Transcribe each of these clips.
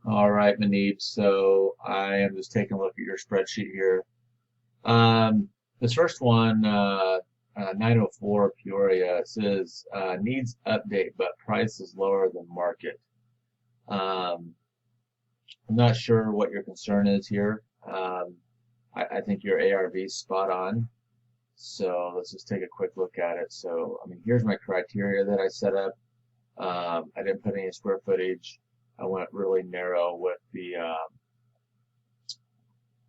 All right, Mandeep. So I am just taking a look at your spreadsheet here. Um, this first one, 904 Peoria, it says needs update, but price is lower than market. Um, I'm not sure what your concern is here. I think your ARV is spot on. So let's just take a quick look at it. So, I mean, here's my criteria that I set up. I didn't put any square footage. I went really narrow with the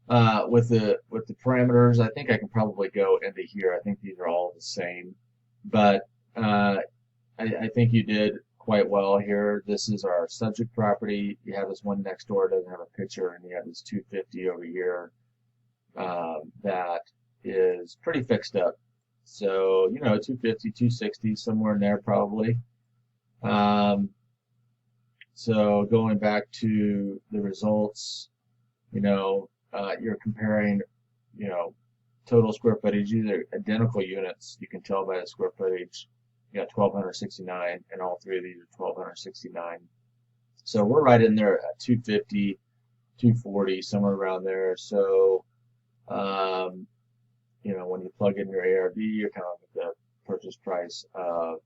parameters. I think I can probably go into here. I think these are all the same, but uh, I think you did quite well here. This is our subject property. You have this one next door doesn't have a picture, and you have this 250 over here that is pretty fixed up. So 250, 260, somewhere in there probably. Um, so going back to the results, you're comparing, you know, total square footage. These are identical units. You can tell by the square footage. You got 1,269, and all three of these are 1,269. So we're right in there at 250, 240, somewhere around there. So, um, when you plug in your ARV, you're kind of at the purchase price of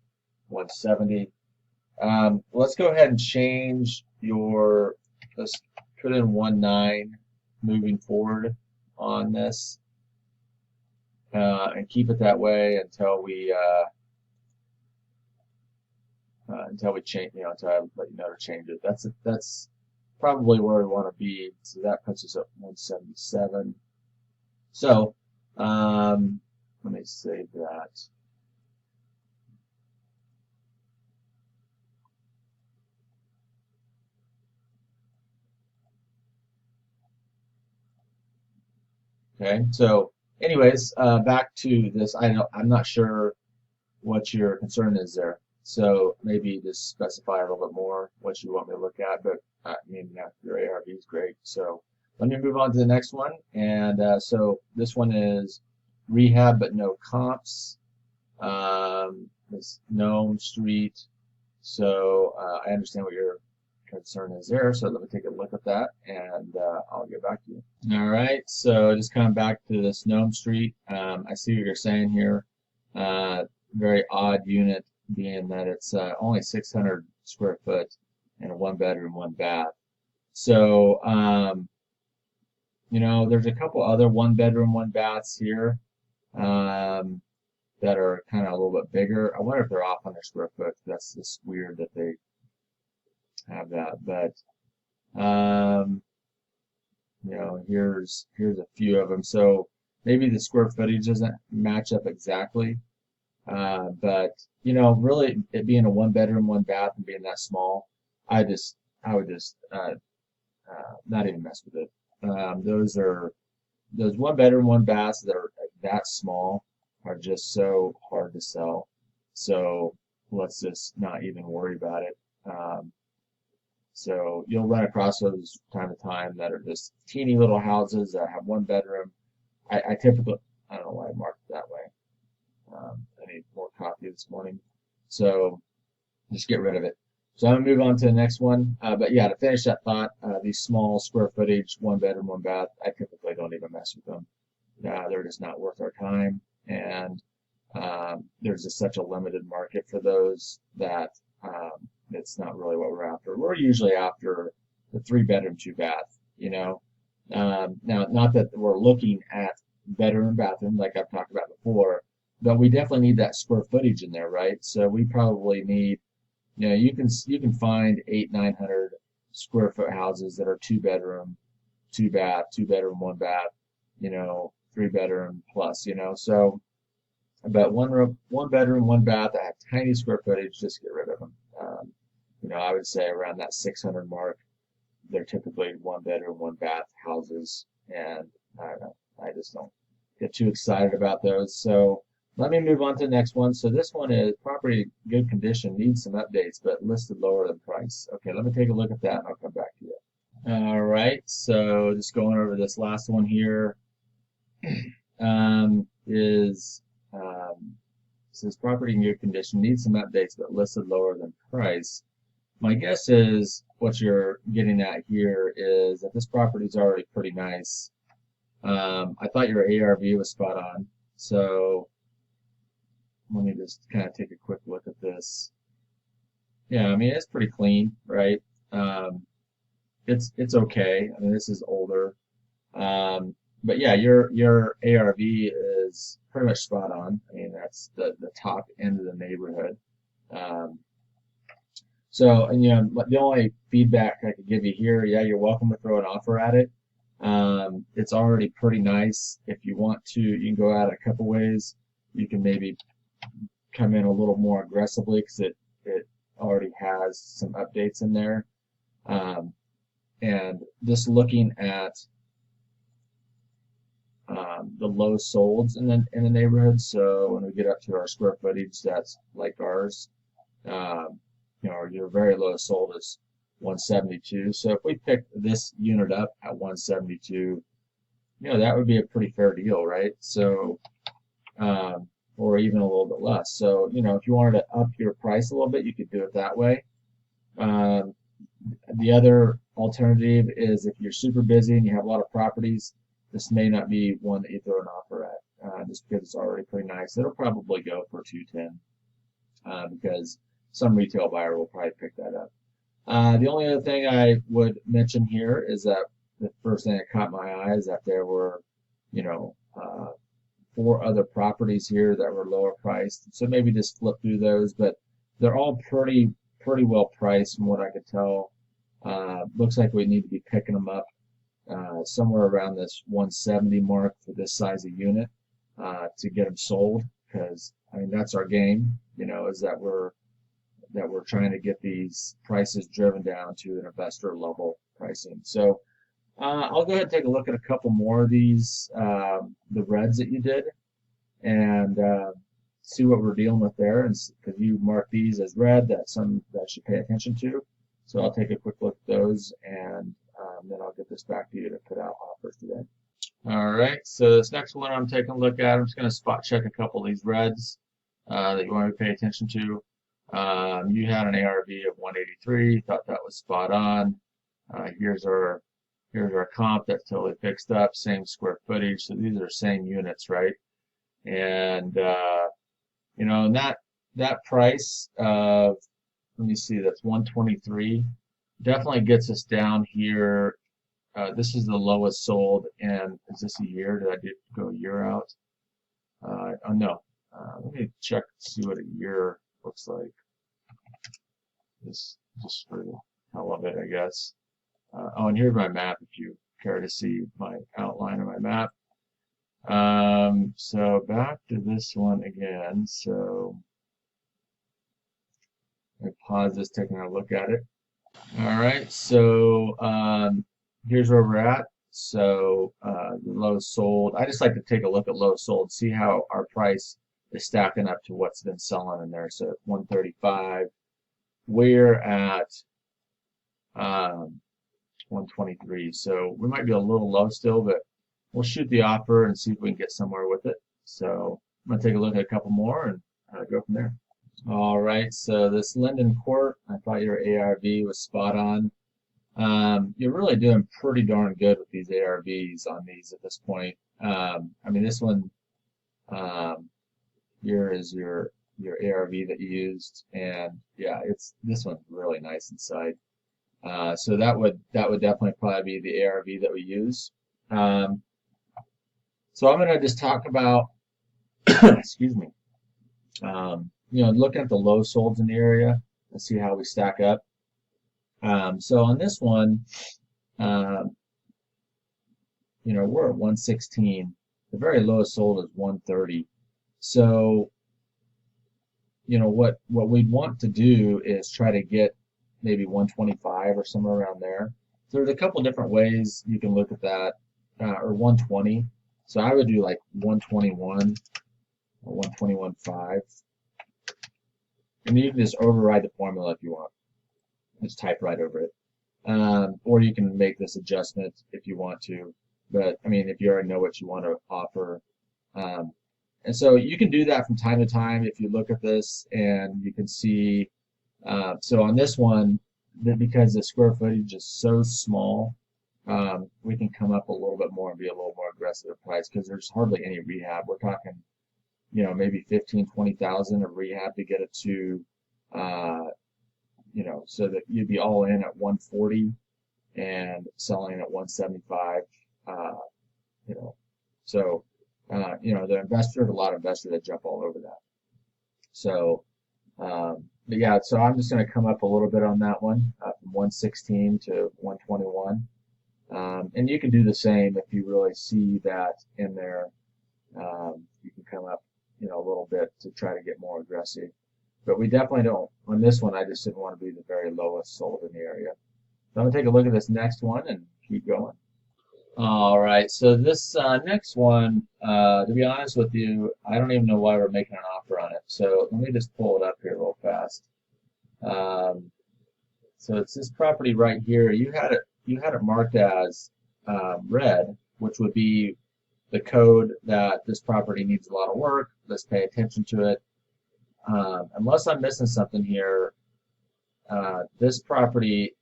170. Let's go ahead and change let's put in 1.9 moving forward on this, and keep it that way until we change, until I let you know to change it. That's probably where we want to be. So that puts us at 177. So, let me save that. Okay. So, anyways, back to this. I'm not sure what your concern is there. So maybe just specify a little bit more what you want me to look at. But I mean, your ARV is great. So let me move on to the next one. And so this one is rehab but no comps. This Nome Street. So I understand what your concern is there. So let me take a look at that, and I'll get back to you. All right. So just coming back to this Nome Street. I see what you're saying here. Uh, Very odd unit, being that it's only 600 square foot and a one bedroom, one bath. So, there's a couple other one bedroom, one baths here um, that are kind of a little bit bigger. I wonder if they're off on their square foot. That's just weird that they have that. But, here's a few of them. So maybe the square footage doesn't match up exactly. But really, it being a one bedroom, one bath, and being that small, I would just not even mess with it. Those one bedroom, one baths that are that small are just so hard to sell. So let's just not even worry about it. So you'll run across those time to time that are just teeny little houses that have one bedroom. I typically, I don't know why I marked it that way. I need more coffee this morning. So just get rid of it. So I'm gonna move on to the next one. But yeah, to finish that thought, these small square footage, one bedroom, one bath, I typically don't even mess with them. They're just not worth our time. And there's just such a limited market for those that it's not really what we're after. We're usually after the three bedroom, two bath. Now, not that we're looking at bedroom and bathroom like I've talked about before, but we definitely need that square footage in there, right? So we probably need, you can find 800, 900 square foot houses that are two bedroom, two bath, two bedroom, one bath, three bedroom plus, so, but one bedroom, one bath that have tiny square footage, just get rid of them. I would say around that 600 mark, they're typically one bedroom, one bath houses, and I don't know, I just don't get too excited about those. So let me move on to the next one. So this one is property good condition, needs some updates, but listed lower than price. Okay, let me take a look at that and I'll come back to you. All right, so just going over this last one here is says property in good condition, needs some updates, but listed lower than price. My guess is what you're getting at here is that this property is already pretty nice. I thought your ARV was spot on. So let me just kind of take a quick look at this. Yeah, I mean, it's pretty clean, right? Um, it's okay. I mean, this is older. But yeah, your ARV is pretty much spot on. I mean, that's the top end of the neighborhood. Um, so, and the only feedback I could give you here, yeah, you're welcome to throw an offer at it. It's already pretty nice. If you want to, you can go at it a couple ways. You can maybe come in a little more aggressively because it already has some updates in there. Um, and just looking at the low solds in the neighborhood. So when we get up to our square footage, that's like ours. Um, your very low sold is 172. So if we pick this unit up at 172, that would be a pretty fair deal, right? So, or even a little bit less. So, if you wanted to up your price a little bit, you could do it that way. Um, the other alternative is if you're super busy and you have a lot of properties, this may not be one that you throw an offer at, just because it's already pretty nice. It'll probably go for 210, because some retail buyer will probably pick that up. The only other thing I would mention here is that the first thing that caught my eye is that there were, you know, uh, 4 other properties here that were lower priced. So maybe just flip through those, but they're all pretty well priced from what I could tell. Looks like we need to be picking them up somewhere around this 170 mark for this size of unit to get them sold. Because I mean that's our game, is that we're trying to get these prices driven down to an investor level pricing. So I'll go ahead and take a look at a couple more of these, the reds that you did, and see what we're dealing with there. And because you marked these as red, that's some that I should pay attention to. So I'll take a quick look at those, and then I'll get this back to you to put out offers today. All right, so this next one I'm taking a look at, I'm just going to spot check a couple of these reds that you want to pay attention to. You had an ARV of 183, thought that was spot on. Here's our comp that's totally fixed up, same square footage, so these are same units, right? And and that price of, let me see, that's 123, definitely gets us down here. This is the lowest sold, and is this a year? Did I go a year out? Oh no. Let me check to see what a year looks like. Just for the hell of it, I guess. And here's my map if you care to see my outline of my map. So back to this one again. So I pause this, taking a look at it. All right, so here's where we're at. So the low sold. I just like to take a look at low sold, see how our price is stacking up to what's been selling in there. So 135. We're at 123. So we might be a little low still, but we'll shoot the offer and see if we can get somewhere with it. So I'm going to take a look at a couple more and go from there. All right, so this Linden Court, I thought your ARV was spot on. You're really doing pretty darn good with these ARVs on these at this point. I mean, this one here is your ARV that you used, and yeah, this one's really nice inside. So that would definitely probably be the ARV that we use. So I'm going to just talk about, excuse me, looking at the low solds in the area and see how we stack up. So on this one, we're at 116. The very lowest sold is 130. So, what we'd want to do is try to get maybe 125 or somewhere around there. So there's a couple different ways you can look at that, or 120. So I would do like 121 or 121.5. And you can just override the formula if you want. Just type right over it. Or you can make this adjustment if you want to. But, I mean, if you already know what you want to offer. And so you can do that from time to time if you look at this and you can see. So on this one, because the square footage is so small, we can come up a little bit more and be a little more aggressive at price because there's hardly any rehab. We're talking, maybe 15, 20,000 of rehab to get it to, uh, so that you'd be all in at 140 and selling at 175. Uh, you know, so the investor, a lot of investors that jump all over that. So, but yeah, so I'm just going to come up a little bit on that one, from 116 to 121. And you can do the same if you really see that in there. You can come up, a little bit to try to get more aggressive. But we definitely don't. On this one, I just didn't want to be the very lowest sold in the area. So I'm going to take a look at this next one and keep going. All right, so this next one, to be honest with you, I don't even know why we're making an offer on it. So let me just pull it up here real fast. So it's this property right here. You had it marked as red, which would be the code that this property needs a lot of work. Let's pay attention to it. Unless I'm missing something here, this property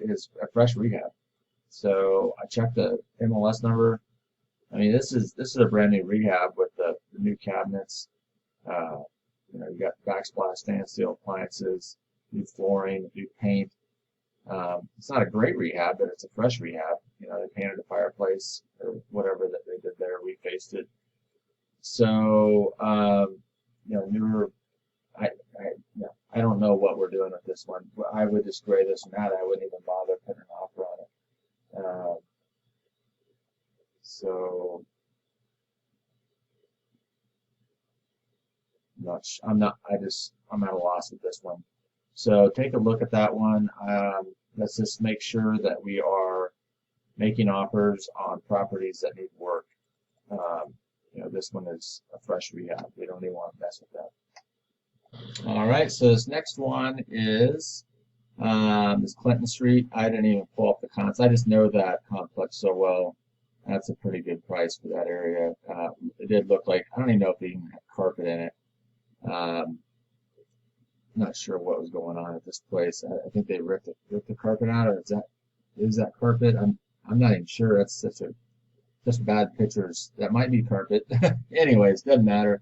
is a fresh rehab. So I checked the MLS number. I mean, this is a brand new rehab with the new cabinets. You got backsplash stainless steel appliances, new flooring, new paint. It's not a great rehab, but it's a fresh rehab. They painted the fireplace or whatever that they did there, refaced it. So, newer. I don't know what we're doing with this one. I would just gray this one out. I wouldn't even bother putting an offer on it. So I'm at a loss with this one. So take a look at that one. Let's just make sure that we are making offers on properties that need work. This one is a fresh rehab. We don't even want to mess with that. All right, so this next one is this Clinton Street. I didn't even pull up the comps. I just know that complex so well. That's a pretty good price for that area. It did look like, I don't even know if they even had carpet in it. Not sure what was going on at this place. I think they ripped the carpet out, or is that carpet? I'm not even sure. That's just bad pictures. That might be carpet. Anyways, doesn't matter.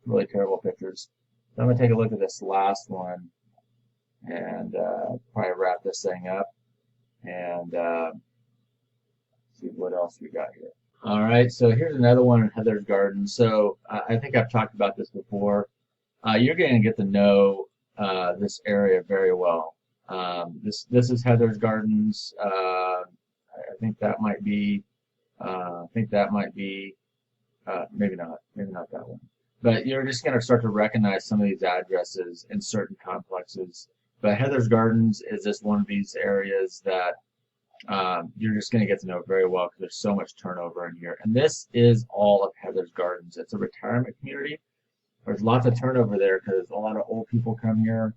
Really terrible pictures. So I'm gonna take a look at this last one and probably wrap this thing up and see what else we got here. All right, so here's another one in Heather's Garden. So I think I've talked about this before. You're going to get to know this area very well. This is Heather's Gardens. I think that might be. Maybe not that one. But you're just going to start to recognize some of these addresses in certain complexes. But Heather's Gardens is just one of these areas that you're just going to get to know very well because there's so much turnover in here. And this is all of Heather's Gardens. It's a retirement community. There's lots of turnover there because a lot of old people come here.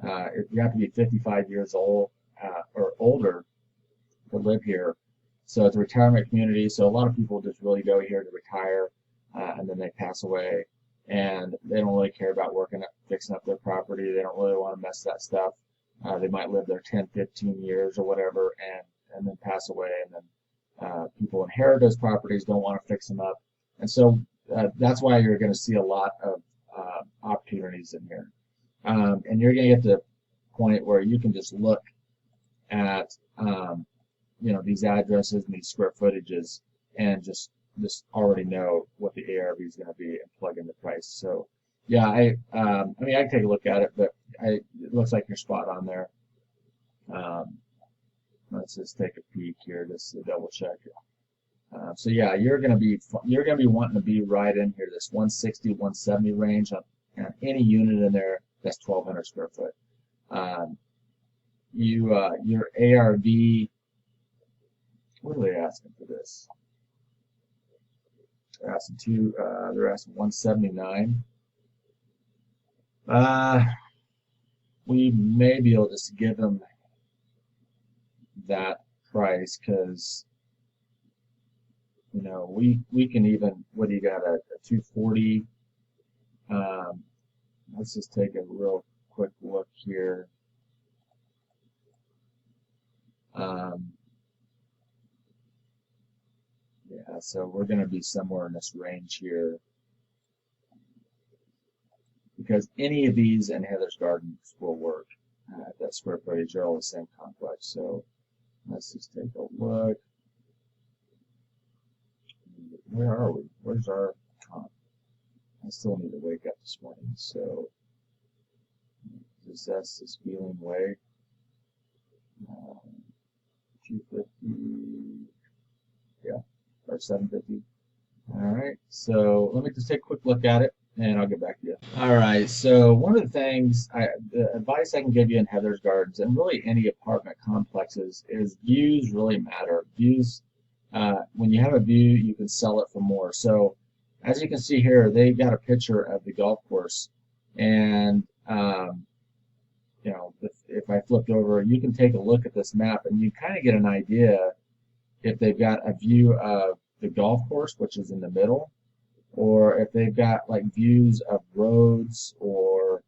You have to be 55 years old or older to live here. So it's a retirement community. So a lot of people just really go here to retire and then they pass away. And they don't really care about fixing up their property. They don't really want to mess that stuff. They might live there 10, 15 years or whatever and then pass away. And then people inherit those properties, don't want to fix them up. And so that's why you're going to see a lot of opportunities in here. And you're going to get to the point where you can just look at, these addresses and these square footages and just already know what the ARV is going to be and plug in the price. So, yeah, I can take a look at it, but it looks like you're spot on there. Let's just take a peek here just to double check it. So yeah, you're gonna be wanting to be right in here, this 160, 170 range on any unit in there that's 1,200 square foot. Your ARV, what are they asking for this? They're asking 179. We may be able to just give them that price because we can even, what do you got, a 240? Let's just take a real quick look here. Um, yeah, so we're going to be somewhere in this range here because any of these in Heather's Gardens will work. That square footage, they're all the same complex. So let's just take a look. Where are we? Where's our comp? I still need to wake up this morning, so possess this feeling way. 250, yeah, or 750. All right, so let me just take a quick look at it, and I'll get back to you. All right, so one of the things, the advice I can give you in Heather's Gardens, and really any apartment complexes, is views really matter. Views, when you have a view, you can sell it for more. So as you can see here, they got a picture of the golf course, and you know, if I flipped over, you can take a look at this map, and you kind of get an idea if they've got a view of the golf course, which is in the middle, or if they've got like views of roads or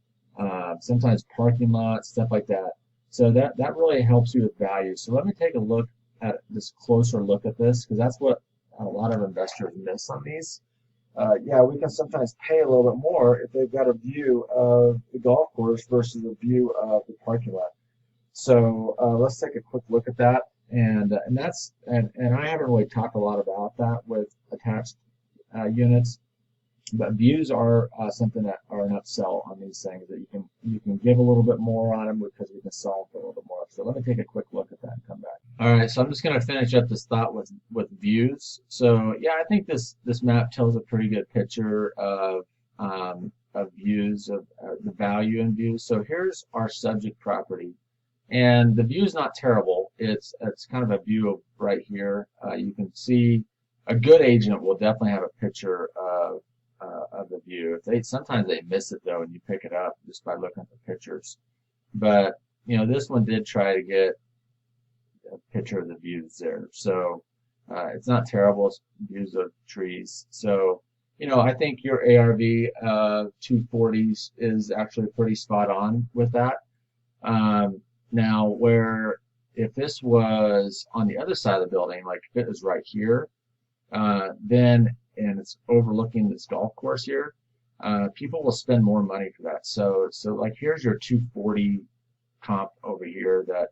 sometimes parking lots, stuff like that. So that really helps you with value. So let me take a look at this closer look at this, because that's what a lot of investors miss on these. Yeah, we can sometimes pay a little bit more if they've got a view of the golf course versus a view of the parking lot. So let's take a quick look at that. And I haven't really talked a lot about that with attached units, but views are something that are an upsell on these things that you can give a little bit more on them because we can sell for a little bit more. So let me take a quick look at that and come back. All right, so I'm just going to finish up this thought with views. So yeah, I think this map tells a pretty good picture of views of the value in views. So here's our subject property. And the view is not terrible. It's kind of a view of right here. You can see a good agent will definitely have a picture of the view. Sometimes they miss it though, and you pick it up just by looking at the pictures. But you know, this one did try to get a picture of the views there. So it's not terrible. It's views of trees. So you know, I think your ARV 240s is actually pretty spot on with that. Now, where if this was on the other side of the building, like if it was right here, then and it's overlooking this golf course here, people will spend more money for that. So like here's your 240 comp over here that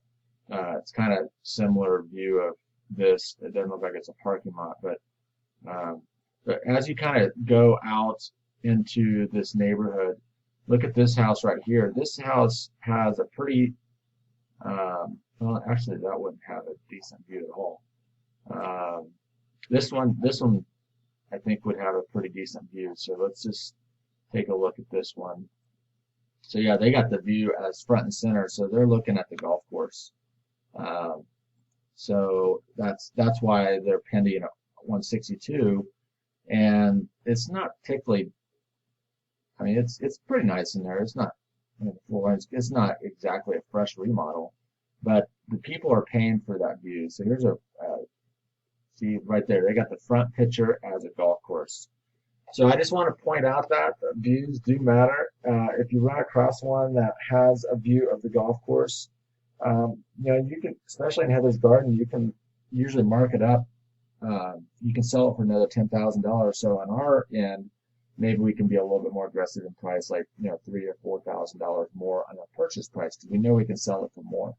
it's kind of similar view of this. It doesn't look like it's a parking lot, but as you kind of go out into this neighborhood, look at this house right here. This house has a pretty well, actually, that wouldn't have a decent view at all. This one, I think would have a pretty decent view. So let's just take a look at this one. So yeah, they got the view as front and center, so they're looking at the golf course. So that's why they're pending at 162, and it's not particularly. I mean, it's pretty nice in there. It's not. It's not exactly a fresh remodel, but the people are paying for that view. So here's see right there, they got the front picture as a golf course. So I just want to point out that views do matter. If you run across one that has a view of the golf course, you know, you can, especially in Heather's Garden, you can usually mark it up. You can sell it for another $10,000. So on our end, maybe we can be a little bit more aggressive in price, like you know, $3,000 or $4,000 more on a purchase price because we know we can sell it for more.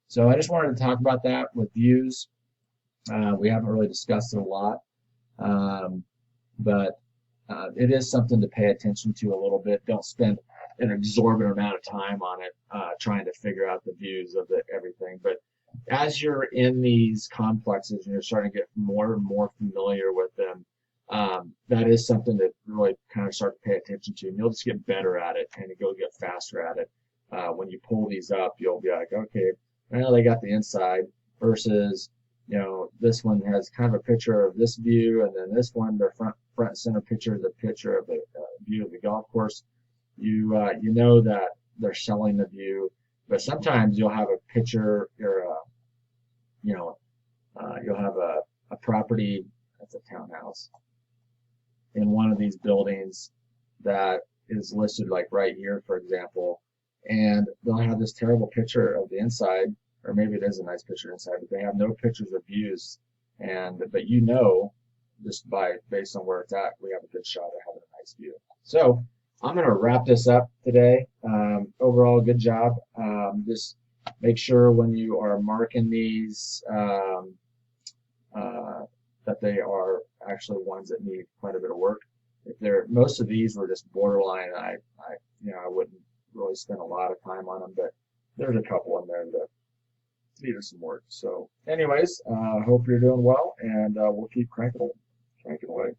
So I just wanted to talk about that with views. We haven't really discussed it a lot, but it is something to pay attention to a little bit. Don't spend an exorbitant amount of time on it trying to figure out the views of everything. But as you're in these complexes and you're starting to get more and more familiar with them, that is something to really kind of start to pay attention to, and you'll just get better at it and you'll get faster at it. When you pull these up, you'll be like, okay, well, they got the inside versus, you know, this one has kind of a picture of this view, and then this one, their front and center picture is a picture of the view of the golf course. You know that they're selling the view, but sometimes you'll have a picture or you'll have a property that's a townhouse in one of these buildings that is listed like right here, for example, and they'll have this terrible picture of the inside, or maybe it is a nice picture inside, but they have no pictures of views. And but just by based on where it's at, we have a good shot of having a nice view. So I'm going to wrap this up today. Overall, good job. Just make sure when you are marking these that they are actually ones that need quite a bit of work. If they're most of these were just borderline, I wouldn't really spend a lot of time on them, but there's a couple in there that needed some work. So, anyways, hope you're doing well, and we'll keep cranking away.